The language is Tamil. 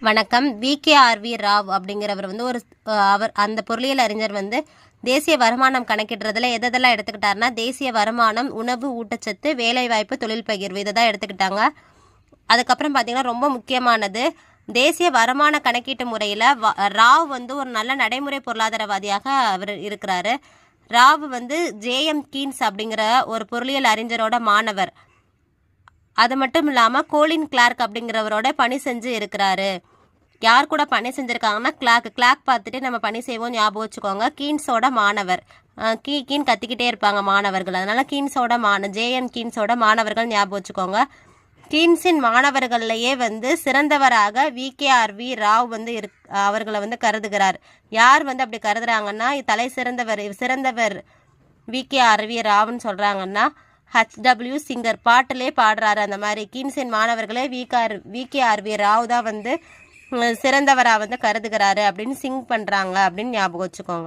வணக்கம். விகேஆர்வி ராவ் அப்படிங்கிறவர் வந்து அவர் அந்த பொருளியல் அறிஞர் வந்து தேசிய வருமானம் கணக்கிடுறதுல எதெல்லாம் எடுத்துக்கிட்டாருன்னா, தேசிய வருமானம், உணவு, ஊட்டச்சத்து, வேலைவாய்ப்பு, தொழில் பகிர்வு இதை தான் எடுத்துக்கிட்டாங்க. அதுக்கப்புறம் பார்த்தீங்கன்னா ரொம்ப முக்கியமானது, தேசிய வருமான கணக்கீட்டு முறையில் ராவ் வந்து ஒரு நல்ல நடைமுறை பொருளாதாரவாதியாக அவர் இருக்கிறாரு. ராவ் வந்து ஜேஎம் கீன்ஸ் அப்படிங்கிற ஒரு பொருளியல் அறிஞரோட மாணவர். அது மட்டும் இல்லாமல் கோலின் கிளார்க் அப்படிங்கிறவரோட பணி செஞ்சு இருக்கிறாரு. யார் கூட பணி செஞ்சுருக்காங்கன்னா கிளாக் பார்த்துட்டு நம்ம பணி செய்வோம் ஞாபகம் வச்சுக்கோங்க. கீன்ஸோட மாணவர். கீன்னு கத்திக்கிட்டே இருப்பாங்க மாணவர்கள், அதனால ஜேஎம் கீன்ஸோட மாணவர்கள் ஞாபகம் வச்சுக்கோங்க. கீன்ஸின் மாணவர்கள்லையே வந்து சிறந்தவராக விகேஆர்வி ராவ் வந்து அவர்களை வந்து கருதுகிறார். யார் வந்து அப்படி கருதுறாங்கன்னா, சிறந்தவர் விகேஆர்வி ராவ்னு சொல்கிறாங்கன்னா, HW சிங்கர் பாட்டிலே பாடுறாரு. அந்த மாதிரி கீன்ஸின் மாணவர்களே விகேஆர்வி ராவ் தான் வந்து சிறந்தவராக வந்து கருதுகிறாரு அப்படின்னு சிங் பண்ணுறாங்க அப்படின்னு ஞாபகம் வச்சுக்கோங்க.